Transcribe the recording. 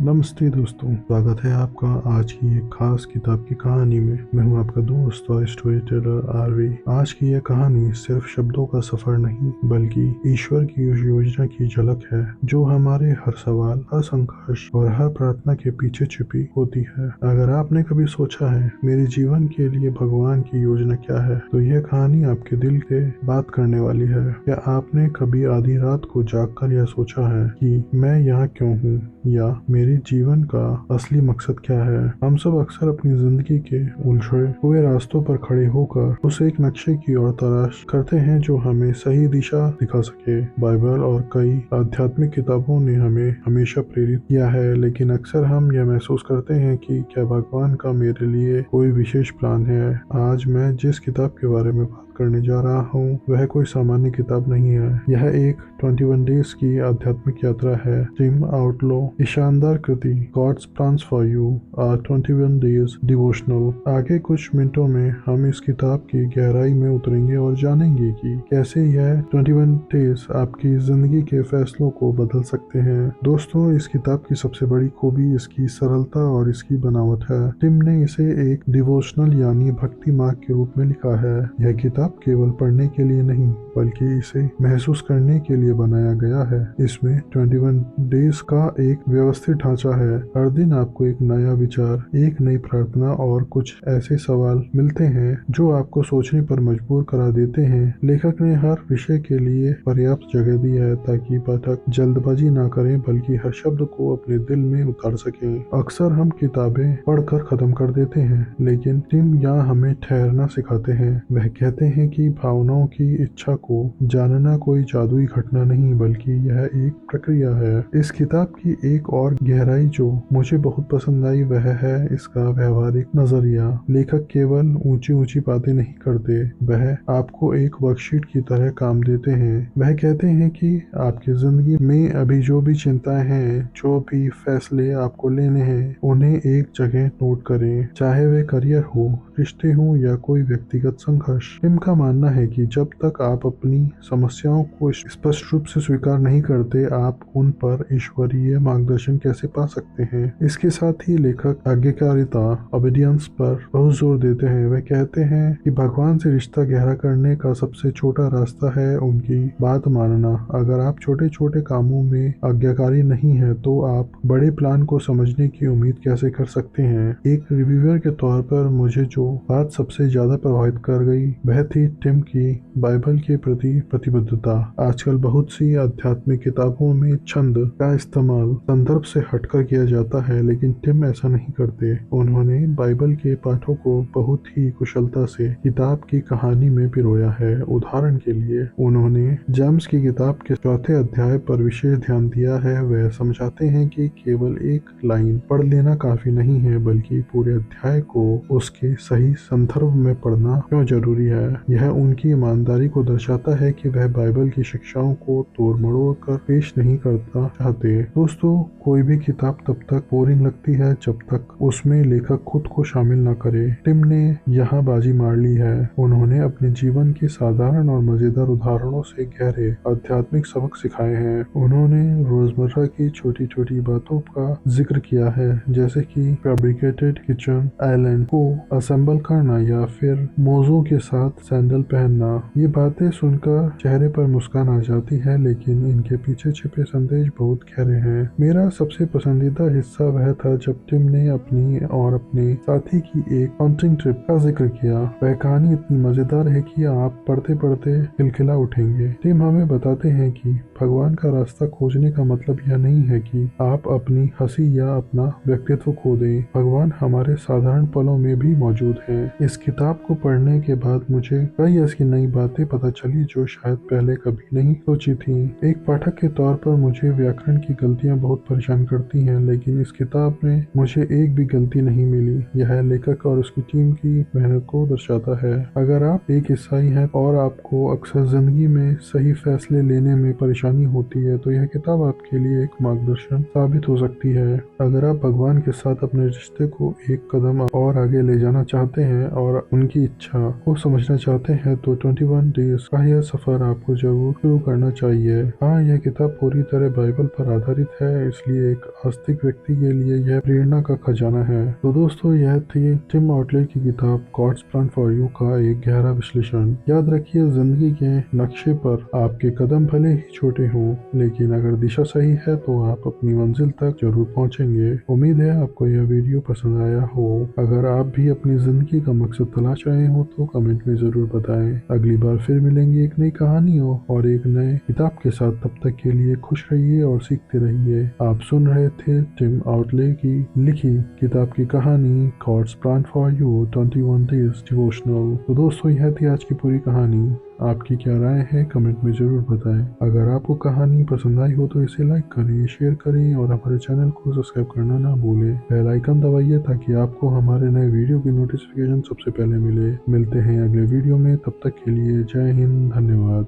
नमस्ते दोस्तों, स्वागत है आपका आज की एक खास किताब की कहानी में। मैं हूं आपका दोस्त और स्टोरी टेलर आरवी। आज की यह कहानी सिर्फ शब्दों का सफर नहीं बल्कि ईश्वर की उस योजना की झलक है जो हमारे हर सवाल, हर संघर्ष और हर प्रार्थना के पीछे छिपी होती है। अगर आपने कभी सोचा है मेरे जीवन के लिए भगवान की योजना क्या है, तो यह कहानी आपके दिल के बात करने वाली है। क्या आपने कभी आधी रात को जागकर यह सोचा है कि मैं यहाँ क्यों हूँ या मेरे जीवन का असली मकसद क्या है? हम सब अक्सर अपनी जिंदगी के उलझे हुए रास्तों पर खड़े होकर उस एक नक्शे की ओर तलाश करते हैं जो हमें सही दिशा दिखा सके। बाइबल और कई आध्यात्मिक किताबों ने हमें हमेशा प्रेरित किया है, लेकिन अक्सर हम यह महसूस करते हैं कि क्या भगवान का मेरे लिए कोई विशेष प्लान है? आज मैं जिस किताब के बारे में बात करने जा रहा हूँ वह कोई सामान्य किताब नहीं है। यह एक 21 डेज की आध्यात्मिक यात्रा है। टिम आउटलो की शानदार कृति God's plans for you 21 days devotional. आगे कुछ मिनटों में हम इस किताब की गहराई में उतरेंगे और जानेंगे कि कैसे यह 21 डेज आपकी जिंदगी के फैसलों को बदल सकते हैं। दोस्तों, इस किताब की सबसे बड़ी खूबी इसकी सरलता और इसकी बनावट है। टिम ने इसे एक डिवोशनल यानी भक्ति मार्ग के रूप में लिखा है। यह किताब केवल पढ़ने के लिए नहीं बल्कि इसे महसूस करने के लिए बनाया गया है। इसमें 21 डेज का एक व्यवस्थित ढांचा है। हर दिन आपको एक नया विचार, एक नई प्रार्थना और कुछ ऐसे सवाल मिलते हैं जो आपको सोचने पर मजबूर करा देते हैं। लेखक ने हर विषय के लिए पर्याप्त जगह दी है ताकि पाठक जल्दबाजी ना करें बल्कि हर शब्द को अपने दिल में उतार सकें। अक्सर हम किताबें पढ़कर खत्म कर देते हैं, लेकिन टिम यहाँ हमें ठहरना सिखाते हैं। वह कहते हैं कि भावनाओं की इच्छा को जानना कोई जादुई घटना नहीं बल्कि यह एक प्रक्रिया है। इस किताब की एक और गहराई जो मुझे बहुत पसंद आई वह है इसका व्यवहारिक नजरिया। लेखक केवल ऊंची ऊंची बातें नहीं करते, वह आपको एक वर्कशीट की तरह काम देते हैं। वह कहते हैं कि आपकी जिंदगी में अभी जो भी चिंताएं हैं, जो भी फैसले आपको लेने हैं, उन्हें एक जगह नोट करें, चाहे वे करियर हो, रिश्ते हो या कोई व्यक्तिगत संघर्ष। टिम का मानना है कि जब तक आप अपनी समस्याओं को स्पष्ट रूप से स्वीकार नहीं करते, आप उन पर ईश्वरीय मार्गदर्शन कैसे पा सकते हैं। इसके साथ ही लेखक आज्ञाकारिता, ओबीडियंस पर बहुत जोर देते हैं। वे कहते हैं कि भगवान से रिश्ता गहरा करने का सबसे छोटा रास्ता है उनकी बात मानना। अगर आप छोटे छोटे कामों में आज्ञाकारी नहीं है तो आप बड़े प्लान को समझने की उम्मीद कैसे कर सकते हैं। एक रिव्यूअर के तौर पर मुझे जो बात सबसे ज्यादा प्रभावित कर गई वह थी टिम की बाइबल के प्रति प्रतिबद्धता। आजकल बहुत सी आध्यात्मिक किताबों में छंद का इस्तेमाल संदर्भ से हटकर किया जाता है, लेकिन टिम ऐसा नहीं करते। उन्होंने बाइबल के पाठों को बहुत ही कुशलता से किताब की कहानी में पिरोया है। उदाहरण के लिए उन्होंने जेम्स की किताब के चौथे अध्याय पर विशेष ध्यान दिया है। वह समझाते हैं कि केवल एक लाइन पढ़ लेना काफी नहीं है बल्कि पूरे अध्याय को उसके सही संदर्भ में पढ़ना क्यों जरूरी है। यह उनकी ईमानदारी को दर्शाता है कि वह बाइबल की शिक्षाओं को तोड़ मरोड़ कर पेश नहीं करता चाहते। दोस्तों, कोई भी किताब तब तक बोरिंग लगती है जब तक उसमें लेखक खुद को शामिल न करे। टिम ने यहाँ बाजी मार ली है। उन्होंने अपने जीवन के साधारण और मजेदार उदाहरणों से गहरे आध्यात्मिक सबक सिखाए हैं। उन्होंने रोजमर्रा की छोटी छोटी बातों का जिक्र किया है, जैसे कि फैब्रिकेटेड किचन आइलैंड को असेंबल करना या फिर मोजों के साथ सैंडल पहनना। ये बातें सुनकर चेहरे पर मुस्कान आ जाती है, लेकिन इनके पीछे छिपे संदेश बहुत गहरे हैं। मेरा सबसे पसंदीदा हिस्सा वह था जब टिम ने अपनी और अपने साथी की एक हंटिंग ट्रिप का जिक्र किया। वह कहानी इतनी मजेदार है कि आप पढ़ते पढ़ते खिलखिला उठेंगे। टिम हमें बताते हैं कि भगवान का रास्ता खोजने का मतलब यह नहीं है कि आप अपनी हंसी या अपना व्यक्तित्व खो दें। भगवान हमारे साधारण पलों में भी मौजूद है। इस किताब को पढ़ने के बाद मुझे कई ऐसी नई बातें पता चली जो शायद पहले कभी नहीं सोची थी। एक पाठक के तौर पर मुझे व्याकरण की गलतियां बहुत परेशान करती हैं, लेकिन इस किताब में मुझे एक भी गलती नहीं मिली। यह लेखक और उसकी टीम की मेहनत को दर्शाता है। अगर आप एक ईसाई हैं और आपको अक्सर जिंदगी में सही फैसले लेने में परेशानी होती है, तो यह किताब आपके लिए एक मार्गदर्शन साबित हो सकती है। अगर आप भगवान के साथ अपने रिश्ते को एक कदम और आगे ले जाना चाहते हैं और उनकी इच्छा को समझना चाहते चाहते हैं तो 21 डेज का यह सफर आपको जरूर शुरू करना चाहिए। हाँ, यह किताब पूरी तरह बाइबल पर आधारित है, इसलिए एक आस्तिक व्यक्ति के लिए यह प्रेरणा का खजाना है। तो दोस्तों, यह थी टिम आउटले की किताब गॉड्स प्लान फॉर यू का एक गहरा विश्लेषण। याद रखिए, जिंदगी के नक्शे पर आपके कदम भले ही छोटे हों, लेकिन अगर दिशा सही है तो आप अपनी मंजिल तक जरूर पहुंचेंगे। उम्मीद है आपको यह वीडियो पसंद आया हो। अगर आप भी अपनी जिंदगी का मकसद तलाश रहे हो तो कमेंट में जरूर बताएं। अगली बार फिर मिलेंगे एक नई कहानियों और एक नए किताब के साथ। तब तक के लिए खुश रहिए और सीखते रहिए। आप सुन रहे थे टिम आउटले की लिखी किताब की कहानी God's plan for you 21 days devotional. तो दोस्तों, यह थी आज की पूरी कहानी। आपकी क्या राय है कमेंट में जरूर बताएं। अगर आपको कहानी पसंद आई हो तो इसे लाइक करें, शेयर करें और हमारे चैनल को सब्सक्राइब करना ना भूलें। बेल आइकन दबाइए ताकि आपको हमारे नए वीडियो की नोटिफिकेशन सबसे पहले मिले। मिलते हैं अगले वीडियो में, तब तक के लिए जय हिंद, धन्यवाद।